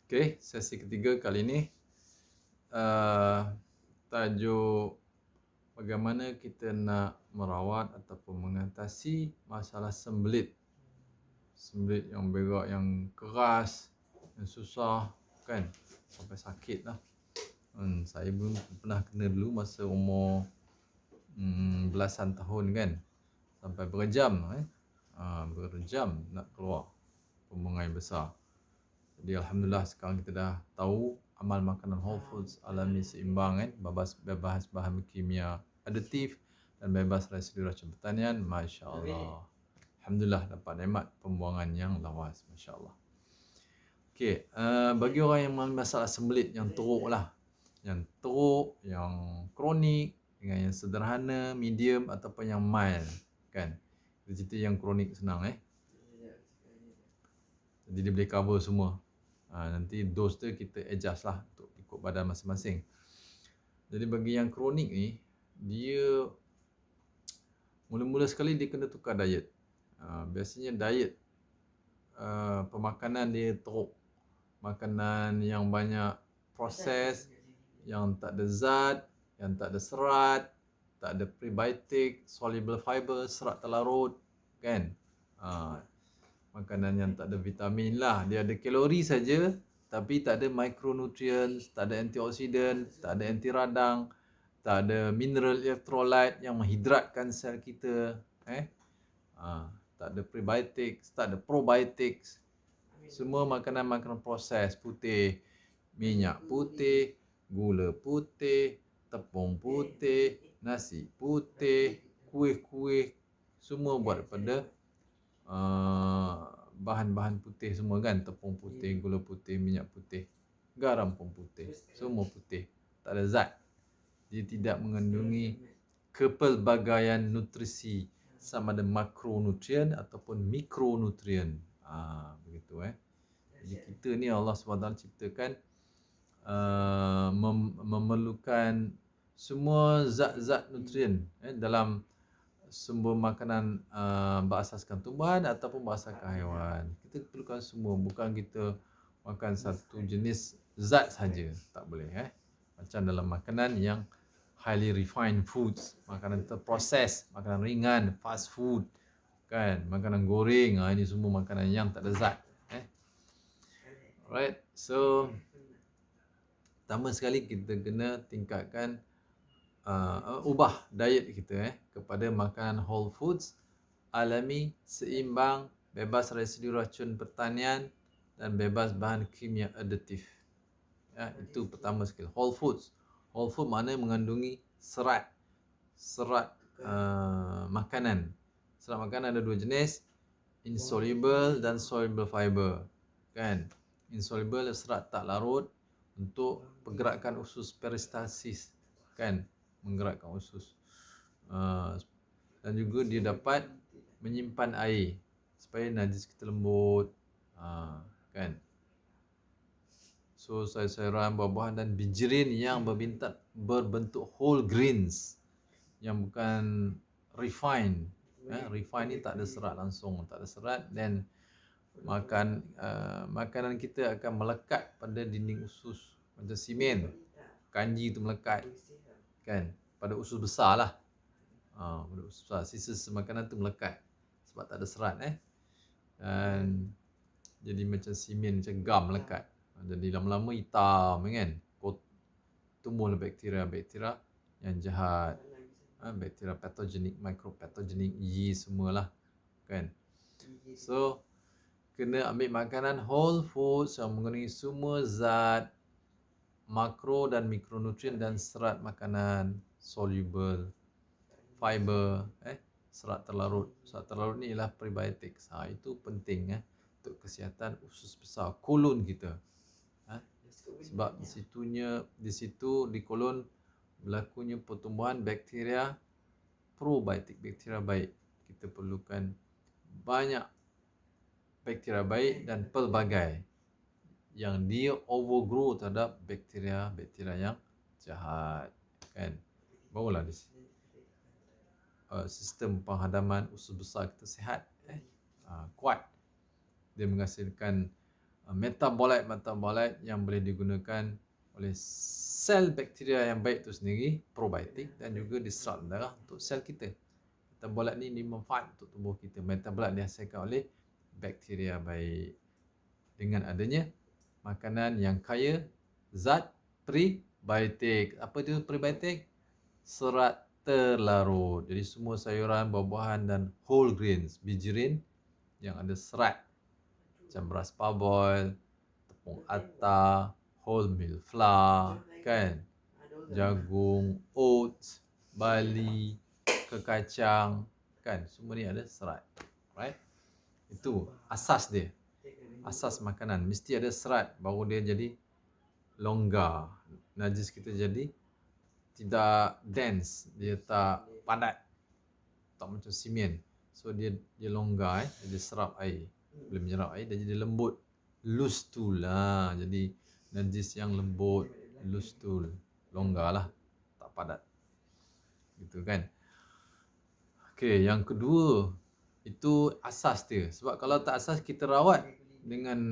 Okey, sesi ketiga kali ini tajuk bagaimana kita nak merawat ataupun mengatasi masalah sembelit. Sembelit yang berak yang keras, yang susah kan, sampai sakit lah. Saya pun pernah kena dulu masa umur belasan tahun kan, sampai berjam nak keluar buang air besar. Jadi Alhamdulillah sekarang kita dah tahu amal makanan whole foods alami seimbang kan, bebas bahan kimia aditif dan bebas residu racun pertanian. Masya Allah, Alhamdulillah dapat nikmat pembuangan yang lawas. Masya Allah. Okey, bagi orang yang mengalami masalah sembelit yang teruk lah, yang teruk, yang kronik, dengan yang sederhana, medium ataupun yang mild kan. Kita cerita yang kronik senang jadi dia boleh cover semua. Nanti dos tu kita adjust lah untuk ikut badan masing-masing. Jadi bagi yang kronik ni, dia mula-mula sekali dia kena tukar diet. Biasanya diet pemakanan dia teruk. Makanan yang banyak proses, yang tak ada zat, yang tak ada serat, tak ada prebiotik, soluble fiber, serat terlarut kan. Makanan yang tak ada vitamin lah. Dia ada kalori saja tapi tak ada micronutrients, tak ada antioksidan, tak ada anti radang, tak ada mineral electrolyte yang menghidratkan sel kita, tak ada prebiotics, tak ada probiotics. Semua makanan-makanan proses putih, minyak putih, gula putih, tepung putih, nasi putih, kuih-kuih, semua buat daripada bahan-bahan putih semua kan. Tepung putih, gula putih, minyak putih, garam pun putih, semua putih, tak ada zat. Dia tidak mengandungi kepelbagaian nutrisi, sama ada makronutrien ataupun mikronutrien. Begitu Jadi kita ni Allah SWT ciptakan memerlukan semua zat-zat nutrien dalam sumber makanan berasaskan tumbuhan ataupun berasaskan haiwan. Kita perlukan semua, bukan kita makan satu jenis zat saja, tak boleh Macam dalam makanan yang highly refined foods, makanan terproses, makanan ringan, fast food kan, makanan goreng, ini semua makanan yang tak ada zat. Alright, so pertama sekali kita kena tingkatkan ubah diet kita kepada makanan whole foods, alami, seimbang, bebas residu racun pertanian dan bebas bahan kimia aditif. Itu pertama sekali. Whole foods. Whole food maknanya mengandungi serat. Serat makanan. Serat makanan ada dua jenis, insoluble dan soluble fiber. Kan? Insoluble serat tak larut untuk pergerakan usus peristalsis. Kan? Menggerakkan usus. Dan juga dia dapat menyimpan air supaya najis kita lembut. Kan? So sayur-sayuran, buah-buahan dan bijirin yang berbentuk whole grains, yang bukan refined. Refined ni tak ada serat langsung, tak ada serat, dan makanan kita akan melekat pada dinding usus macam simen. Kanji tu melekat kan pada usus besar lah. Pada usus besar, sisa makanan tu melekat sebab tak ada serat dan jadi macam simen, macam gam melekat. Jadi lama-lama hitam kan. Tumbuhlah bakteria-bakteria yang jahat, bakteria patogenik, micropatogenik, yeast semualah kan. So kena ambil makanan whole foods yang mengandungi semua zat, makro dan mikronutrien dan serat makanan, soluble fiber, serat terlarut. Serat terlarut ni ialah prebiotics. Itu penting untuk kesihatan usus besar, kolon kita. Sebab di situ di kolon berlakunya pertumbuhan bakteria probiotik, bakteria baik. Kita perlukan banyak bakteria baik dan pelbagai yang dia overgrow terhadap bakteria-bakteria yang jahat kan. Barulah sistem penghadaman usus besar kita sihat, kuat. Dia menghasilkan metabolit yang boleh digunakan oleh sel bakteria yang baik itu sendiri, probiotik, dan juga diserap darah untuk sel kita. Metabolit ni manfaat untuk tubuh kita. Metabolit dihasilkan oleh bakteria baik. Dengan adanya makanan yang kaya zat prebiotik. Apa itu prebiotik? Serat terlarut. Jadi semua sayuran, buah-buahan dan whole grains, bijirin yang ada serat. Macam beras parboil, tepung atar, wholemeal flour, kan? Jagung, oats, barley, kekacang, kan? Semua ni ada serat. Right? Itu asas dia. Asas makanan. Mesti ada serat baru dia jadi longgar. Najis kita jadi tidak dense. Dia tak padat. Tak macam simen. So dia longgar. Dia serap air. Boleh menyerap air. Dia jadi lembut. Loose stool lah. Jadi najis yang lembut. Loose stool. Longgar lah. Tak padat. Gitu kan. Okey, yang kedua. Itu asas dia. Sebab kalau tak asas, kita rawat dengan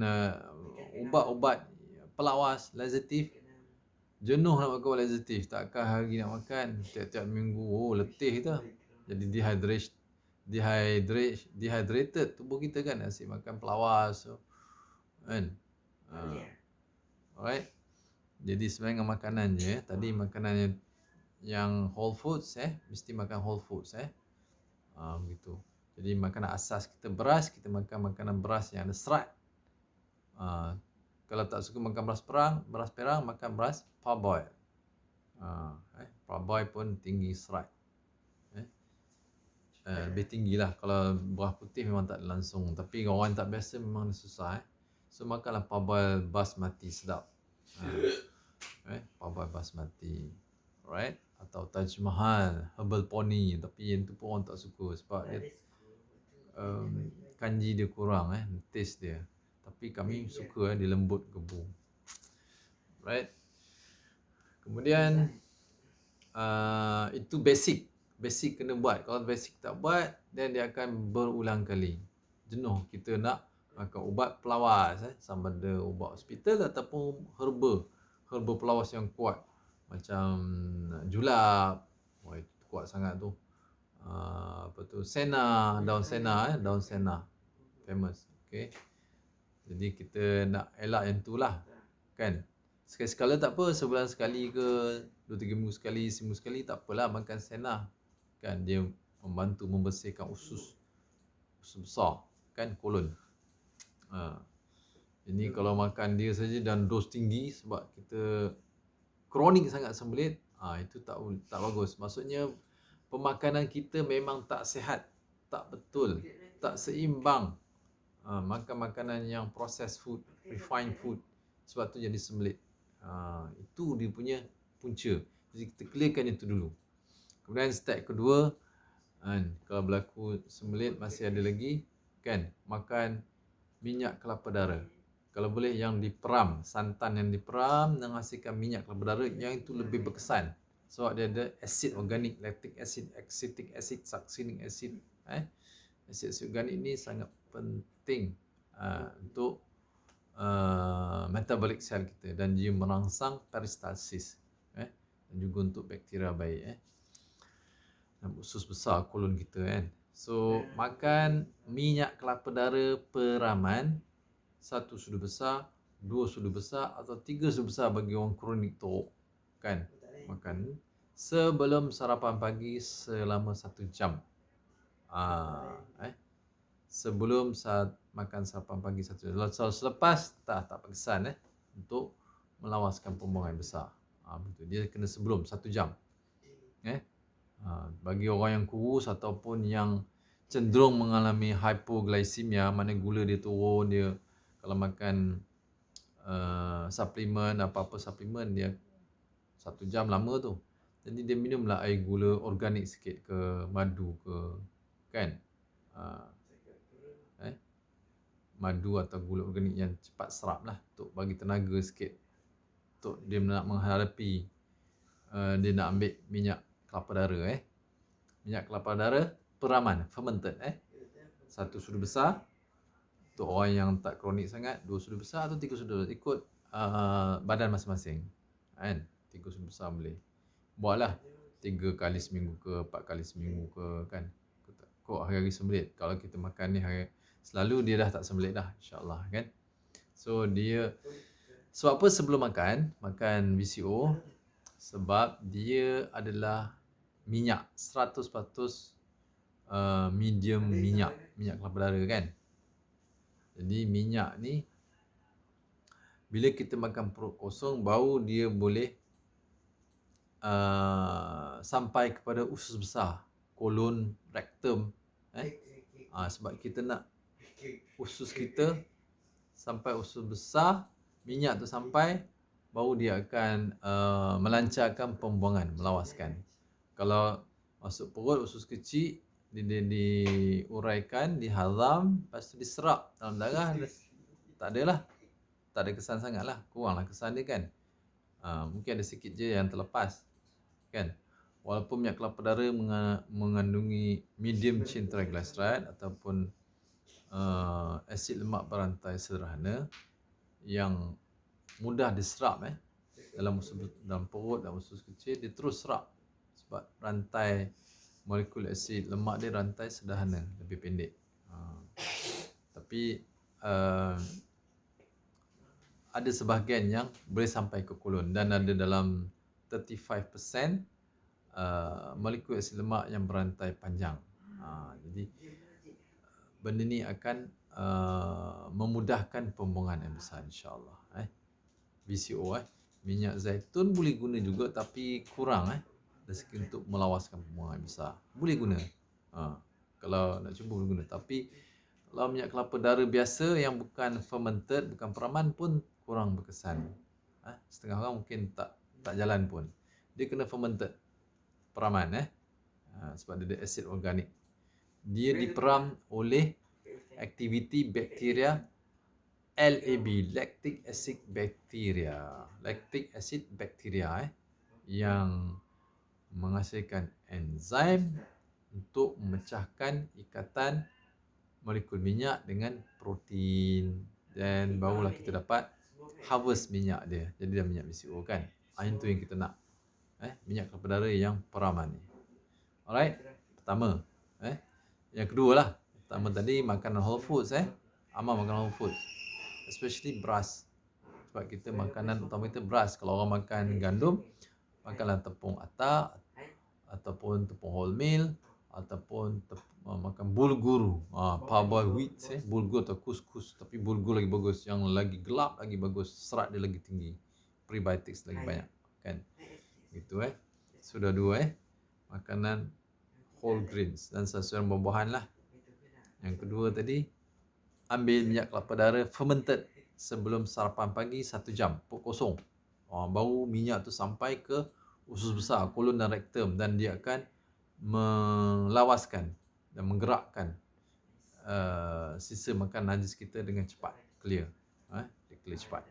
ubat-ubat pelawas, laxatif. Jenuh nak makan ubat laxatif. Takkan hari nak makan. Tiap-tiap minggu. Oh, letih tu. Jadi dehydrated tubuh kita kan. Asyik makan pelawas. Kan? Alright. Jadi sebenarnya makanan je. Tadi makanan yang whole foods. Mesti makan whole foods. Begitu. Jadi makanan asas kita beras. Kita makan makanan beras yang ada serat. Kalau tak suka makan beras perang, makan beras parboil. Parboil pun tinggi serat. Lebih tinggi lah. Kalau beras putih memang tak langsung. Tapi orang tak biasa memang susah. So makanlah parboil basmati sedap. Parboil basmati. Alright. Atau Taj Mahal, Herbal Pony. Tapi yang tu pun orang tak suka. Sebab dia kanji dia kurang. Taste dia. Tapi kami suka dia lembut gebu. Right. Kemudian itu basic. Basic kena buat. Kalau basic tak buat, then dia akan berulang kali. Jenuh kita nak makan ubat pelawas. Sama ada ubat hospital ataupun herba. Herba pelawas yang kuat. Macam julap. Wah, itu kuat sangat tu. Apa tu? Sena. Daun sena. Daun sena. Famous. Okay. Jadi kita nak elak yang tu lah. Kan? Sekali-sekala tak apa. Sebulan sekali ke 2-3 minggu sekali, seminggu sekali tak apalah makan sena. Kan? Dia membantu membersihkan usus. Usus besar. Kan? Kolon. Ini kalau makan dia saja dan dos tinggi sebab kita kronik sangat sembelit. Itu tak bagus. Maksudnya pemakanan kita memang tak sihat. Tak betul. Tak seimbang. Makan makanan yang processed food, refined food. Sebab tu jadi sembelit. Itu dia punya punca. Jadi kita clearkan itu dulu. Kemudian step kedua, kalau berlaku sembelit masih ada lagi, kan, makan minyak kelapa darah. Kalau boleh yang diperam, santan yang diperam menghasilkan minyak kelapa darah, yang itu lebih berkesan. Sebab dia ada asid organik, lactic acid, acetic acid, succinic acid. Asid organik ni sangat penting untuk metabolic sel kita dan dia merangsang peristalsis dan juga untuk bakteria baik dan usus besar kolon kita kan. So makan minyak kelapa darah peraman, 1 sudu besar, 2 sudu besar atau 3 sudu besar bagi orang kronik teruk kan. Makan sebelum sarapan pagi selama 1 jam. Sebelum saat makan sarapan pagi 1 jam. Kalau selepas tak berkesan untuk melawaskan pembuangan besar. Betul. Dia kena sebelum 1 jam. Bagi orang yang kurus ataupun yang cenderung mengalami hypoglycemia, mana gula dia turun, dia kalau makan suplemen, apa-apa suplemen, dia 1 jam lama tu. Jadi dia minumlah air gula organik sikit ke, madu ke, kan. Madu atau gula organik yang cepat serap lah, untuk bagi tenaga sikit. Untuk dia nak menghadapi dia nak ambil minyak kelapa darah. Minyak kelapa darah peraman, fermented. 1 sudu besar, Untuk orang yang tak kronik sangat, 2 sudu besar atau 3 sudu, ikut badan masing-masing. Kan? 3 sudu besar boleh. Buatlah 3 kali seminggu ke 4 kali seminggu ke, kan. Kok hari-hari sembelit. Kalau kita makan ni selalu, dia dah tak sembelit dah, insya-Allah, kan. So dia sebab apa sebelum makan VCO? Sebab dia adalah minyak 100% medium minyak kelapa darah, kan. Jadi minyak ni bila kita makan perut kosong, baru dia boleh sampai kepada usus besar, kolon, rektum. Sebab kita nak usus kita sampai usus besar, minyak tu sampai, baru dia akan melancarkan pembuangan, melawaskan. Kalau masuk perut, usus kecil, dia diuraikan, dihazam, lepas tu diserap dalam darah, tak adalah, tak ada kesan sangat lah, kuranglah kesan dia, kan. Mungkin ada sikit je yang terlepas, kan. Walaupun minyak kelapa darah mengandungi medium chain triglyceride ataupun asid lemak berantai sederhana yang mudah diserap dalam perut, dalam usus kecil, dia terus serap sebab rantai molekul asid lemak dia rantai sederhana, lebih pendek. Tapi ada sebahagian yang boleh sampai ke kolon, dan ada dalam 35% molekul asid lemak yang berantai panjang. Jadi benda ni akan memudahkan pembuangan yang besar, insya-Allah. VCO, minyak zaitun boleh guna juga, tapi kurang dari segi untuk melawaskan pembuangan yang besar. Boleh guna. Kalau nak cuba boleh guna, tapi kalau minyak kelapa darah biasa yang bukan fermented, bukan peraman pun kurang berkesan. Setengah orang mungkin tak jalan pun. Dia kena fermented, peraman, sebab dia ada asid organik. Dia diperam oleh aktiviti bakteria LAB, lactic acid bacteria. Lactic acid bacteria yang menghasilkan enzim untuk memecahkan ikatan molekul minyak dengan protein, dan barulah kita dapat harvest minyak dia. Jadi dah minyak VCO, kan. Itu yang kita nak. Minyak kelapa darah yang peraman ni. Alright. Pertama. Yang kedua lah. Pertama tadi makanan whole foods. Amal makan whole foods. Especially beras. Sebab kita makanan utama kita beras. Kalau orang makan gandum, makanlah tepung atar ataupun tepung wholemeal ataupun makan bulgur, parboiled wheat, bulgur atau couscous. Tapi bulgur lagi bagus, yang lagi gelap lagi bagus, serat dia lagi tinggi, prebiotics lagi banyak, kan. Gitu Sudah dua makanan whole grains dan sayuran buah-buahan lah. Yang kedua tadi, ambil minyak kelapa darah fermented sebelum sarapan pagi 1 jam, perut kosong. Baru minyak tu sampai ke usus besar, kolon dan rektum, dan dia akan melawaskan dan menggerakkan sisa makan najis kita dengan cepat, clear. Dia clear cepat.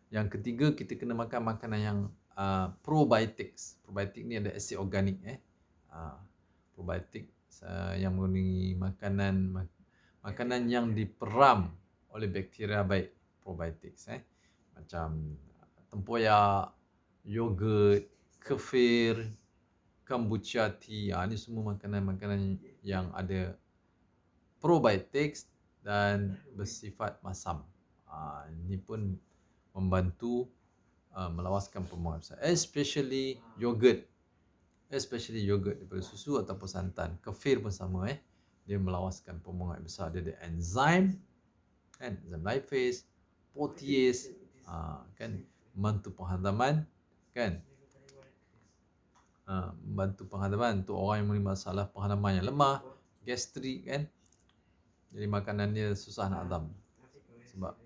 Yang ketiga, kita kena makan makanan yang probiotics. Probiotik ni ada asid organik. Probiotik yang mengandungi makanan yang diperam oleh bakteria baik, probiotics. Macam tempoyak, yogurt, kefir, kombucha tea. Ni semua makanan-makanan yang ada probiotics dan bersifat masam. Ini pun membantu melawaskan pembuangan besar. Especially yogurt daripada susu ataupun santan. Kefir pun sama. Dia melawaskan pembuangan besar. Dia ada enzim, kan, enzim lipase, protease, kan, membantu penghadaman, kan. Membantu penghadaman untuk orang yang mempunyai masalah penghadaman yang lemah, gastrik, kan. Jadi makanan dia susah nak hadam sebab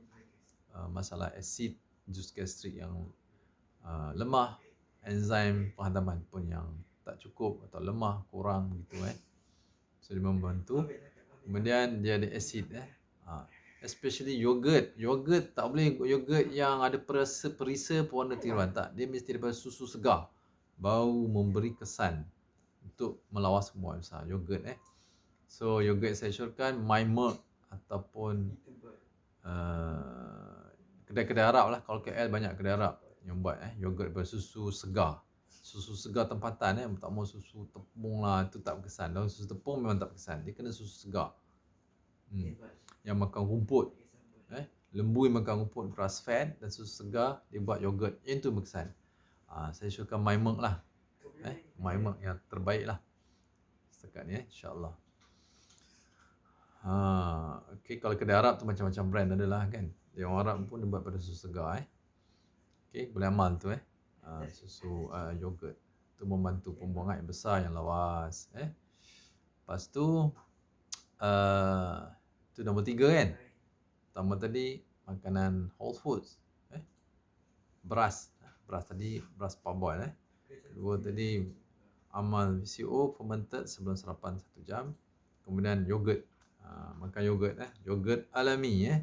masalah asid, jus gastrik yang lemah, enzim penghadaman pun yang tak cukup atau lemah, kurang gitu. So dia membantu. Kemudian dia ada asid. Especially yogurt. Yogurt tak boleh yogurt yang ada perisa pewarna tiruan, tak. Dia mesti daripada susu segar, baru memberi kesan untuk melawas pembuangan besar. Yogurt So yogurt saya syorkan My Milk ataupun kedai-kedai Arab lah. Kalau KL banyak kedai Arab yang buat yogurt bersusu segar. Susu segar tempatan tak mau susu tepung lah, itu tak berkesan. Kalau susu tepung memang tak berkesan. Dia kena susu segar. Yang makan rumput. Lembu yang makan rumput grass fed dan susu segar, dia buat yogurt. Yang tu berkesan. Saya suka My Milk lah. My Milk yang terbaik lah setakat ni insyaAllah. Okay, kalau kedai Arab tu macam-macam brand adalah kan. Yang orang Arab pun dia buat pada susu segar. Okay, boleh amal tu susu yogurt. Tu membantu pembuangan air besar yang lawas. Lepas tu tu nombor 3 kan. Pertama tadi makanan whole foods. Beras tadi beras parboil. Kedua tadi amal VCO fermented sebelum sarapan 1 jam. Kemudian yogurt. Makan yogurt yogurt alami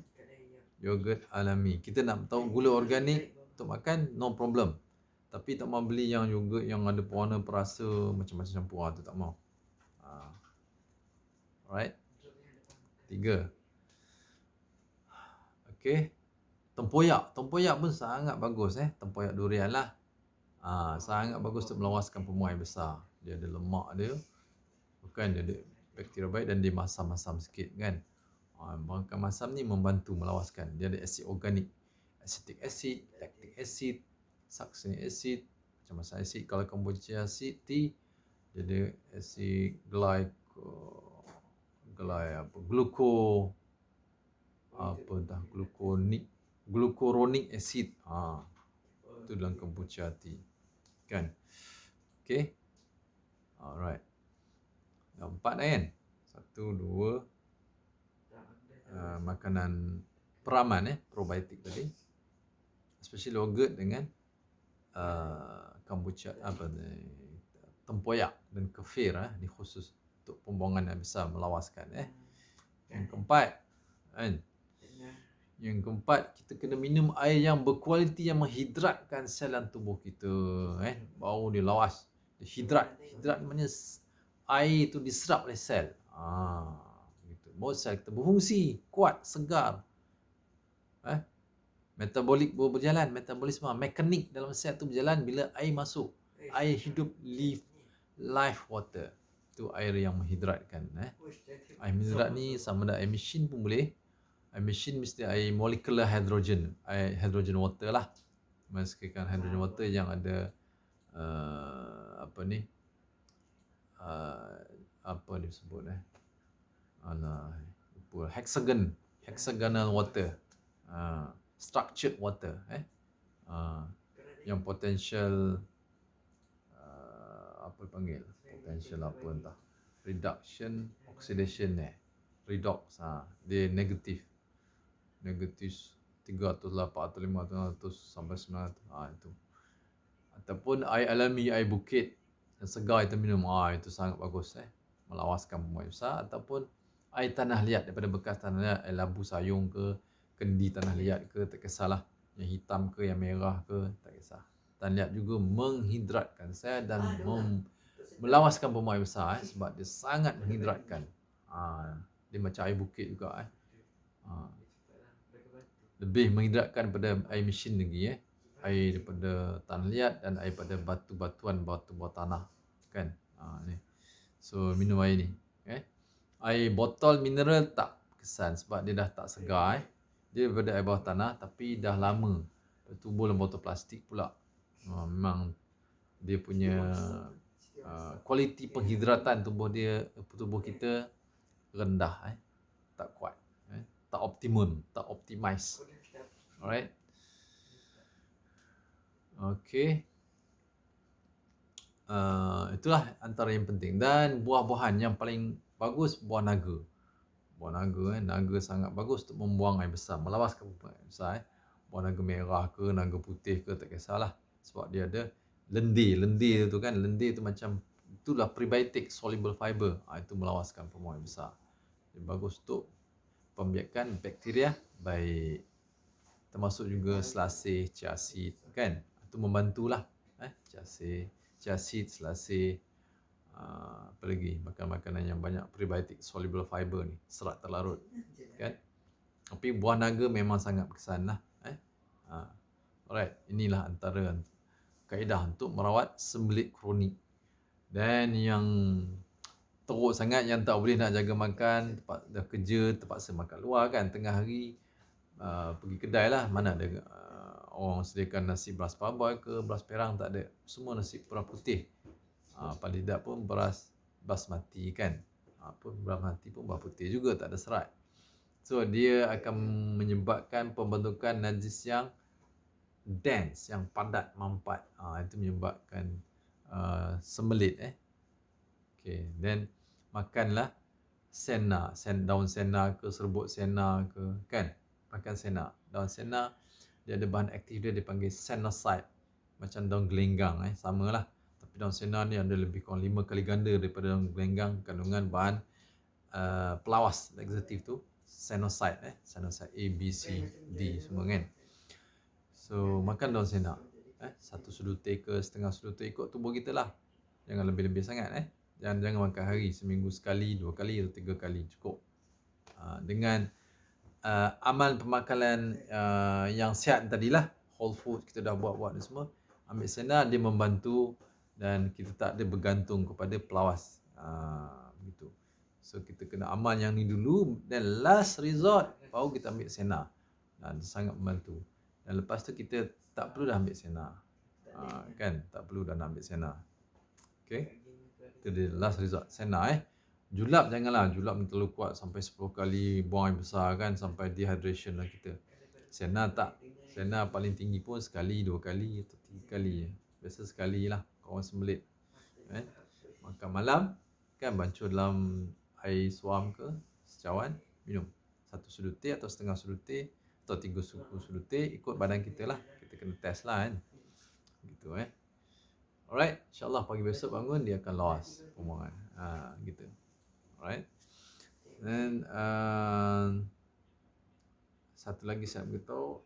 yogurt alami. Kita nak tahu gula organik untuk makan, no problem. Tapi tak mau beli yang yogurt yang ada pewarna perasa macam-macam campur, tu tak mau. Alright. 3. Okay. Tempoyak pun sangat bagus tempoyak durian lah. Sangat bagus untuk melawaskan pembuangan air besar. Dia ada lemak dia. Bukan dia ada bakteria baik dan dia masam-masam sikit kan. Makan masam ni membantu melawaskan. Dia ada asid organik, acetic acid, lactic acid, succinic acid, macam-macam acid. Kalau kombucha acid tea, dia ada asid glucuronic acid. Itu dalam kombucha tea kan. Okay. Alright. 4 kan. 1, 2 makanan peraman probiotik tadi, especially yogurt dengan kombucha tempoyak dan kefir ni khusus untuk pembuangan air besar melawaskan. Yang keempat kan. Yang keempat, kita kena minum air yang berkualiti yang menghidratkan sel dalam tubuh kita. Baru dia lawas. Dia hidrat maknanya air tu diserap oleh sel. Gitu. Baru sel kita berfungsi, kuat, segar. Metabolik berjalan, metabolisme, mekanik dalam sel tu berjalan bila air masuk. Air hidup, life water. Itu air yang menghidratkan. Air menghidrat ni sama ada air mesin pun boleh. Air mesin mesti air molecular hydrogen. Air hydrogen water lah. Meskipun hydrogen water yang ada apa dia sebut hexagonal water, structured water, yang potential reduction, oxidation, redox, dia negatif 300 lah, 400, 500 sampai 900, itu. Ataupun air alami, air bukit yang segar kita minum, itu sangat bagus, melawaskan pembuangan besar. Ataupun air tanah liat daripada bekas tanah liat, air labu sayung ke, kendi tanah liat ke, tak kisahlah, yang hitam ke, yang merah ke, tak kisah. Tanah liat juga menghidratkan sel dan melawaskan pembuangan besar, sebab dia sangat menghidratkan. Dia macam air bukit juga, lebih menghidratkan daripada air mesin lagi, air daripada tanah liat dan air pada batu-batuan, batu bawah tanah kan. Ni. So minum air ni. Air botol mineral tak kesan sebab dia dah tak segar. Dia daripada air bawah tanah tapi dah lama tubuh dalam botol plastik pula. Memang dia punya kualiti penghidratan tubuh kita rendah, tak kuat, tak optimum, tak optimize. Alright. Okay. Itulah antara yang penting. Dan buah-buahan yang paling bagus, buah naga. Buah naga, naga sangat bagus untuk membuang air besar, melawaskan air besar. Buah naga merah ke, naga putih ke, tak kisahlah. Sebab dia ada lendir tu kan. Lendir tu macam, itulah prebiotic soluble fiber. Itu melawaskan pembuangan air besar. Dia bagus untuk pembiakan bakteria baik. Termasuk juga selasih, chia seed kan. Itu membantulah. Chia seed, selasih, Apa lagi? Makan makanan yang banyak prebiotic soluble fiber ni, serat terlarut. Kan? Tapi buah naga memang sangat berkesan lah. Alright, inilah antara kaedah untuk merawat sembelit kronik. Dan yang teruk sangat yang tak boleh nak jaga makan, dah kerja terpaksa makan luar kan, tengah hari pergi kedai lah, mana ada orang sediakan nasi beras parboil ke beras perang, tak ada. Semua nasi beras putih. Paling tidak pun beras basmati kan. Beras mati pun beras putih juga, tak ada serat. So dia akan menyebabkan pembentukan najis yang dense, yang padat mampat. Itu menyebabkan sembelit. Okay. Then makanlah sena, daun sena ke, serbuk sena ke, kan? Makan sena. Daun sena dia ada bahan aktif dia dipanggil senocide. Macam daun gelenggang, samalah. Tapi daun sena ni ada lebih kurang 5 kali ganda daripada daun gelenggang kandungan bahan pelawas laxatif tu, senocide, senocide A, B, C, D semua kan. So makan daun sena, satu sudu teh ke setengah sudu teh, ikut tubuh kita lah. Jangan lebih-lebih sangat. Jangan makan hari, seminggu sekali, 2 kali atau 3 kali cukup. Dengan amal pemakanan yang sihat tadilah, whole food kita dah buat ni semua, ambil sena dia membantu dan kita tak ada bergantung kepada pelawas. Begitu. So kita kena amal yang ni dulu, dan last resort baru kita ambil sena. Dia sangat membantu. Dan lepas tu kita tak perlu dah ambil sena. Kan? Tak perlu dah nak ambil sena. Okay? Itu dia last resort, sena. Julap janganlah, julap ni terlalu kuat sampai 10 kali buang air besar kan, sampai dehydration lah kita. Sena tak. Sena paling tinggi pun sekali, 2 kali atau 3 kali. Biasa sekali lah kawan sembelit. Makan malam kan, bancur dalam air suam ke, secawan, minum. 1 sudu teh atau setengah sudu teh atau 3 sudu teh, ikut badan kita lah. Kita kena test lah kan. Gitu Alright, insyaAllah pagi besok bangun dia akan lawas pembuangan. Gitu. Alright. Dan satu lagi saya beritahu,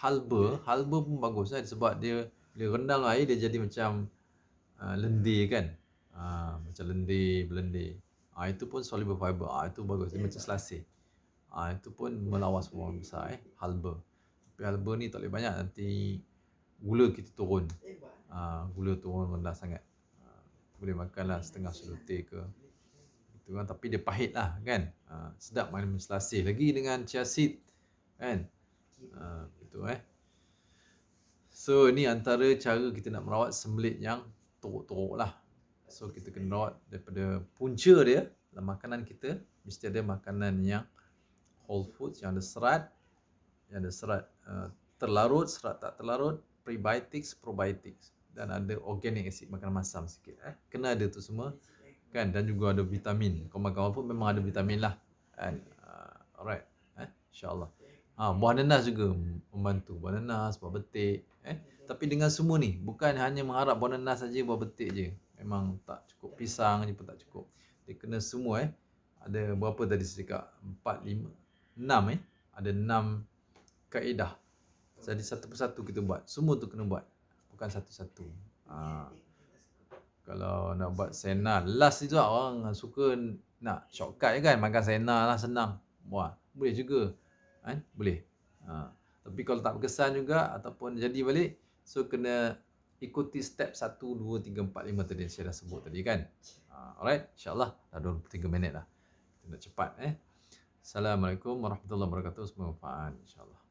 halba pun bagus sebab dia bila rendam air dia jadi macam lendir kan. Macam lendir. Itu pun soluble fiber. Itu bagus, dia macam selasih. Itu pun melawas pembuangan besar halba. Tapi halba ni tak boleh banyak, nanti gula kita turun. Gula turun rendah sangat. Boleh makanlah setengah sudu teh ke. Gitu kan, tapi dia pahit lah kan. Sedap main selasih lagi dengan chia seed kan. Gitu So ni antara cara kita nak merawat sembelit yang teruk-teruk lah. So kita kena rawat daripada punca dia dalam makanan kita, mesti ada makanan yang whole foods, yang ada serat, terlarut, serat tak terlarut, prebiotics, probiotics, dan ada organic acid, makanan masam sikit. Kena ada tu semua kan, dan juga ada vitamin. Kau makan apa pun memang ada vitamin lah kan. Alright, insyaAllah. Buah nanas juga membantu. Buah nanas, buah betik. Tapi dengan semua ni, bukan hanya mengharap buah nanas saja, buah betik je. Memang tak cukup. Pisang je pun tak cukup. Dia kena semua. Ada berapa tadi saya cakap? 4, 5, 6 Ada 6 kaedah. Jadi satu persatu kita buat. Semua tu kena buat. Bukan satu-satu. Kalau nak buat sena, last itu orang suka nak shortcut je kan. Makan sena lah, senang. Wah, boleh juga. Boleh. Tapi kalau tak berkesan juga ataupun jadi balik, so kena ikuti step 1, 2, 3, 4, 5 tadi saya dah sebut tadi kan. Alright, insyaAllah dah 23 minit dah. Kita nak cepat. Assalamualaikum warahmatullahi wabarakatuh. Semoga manfaat insyaAllah.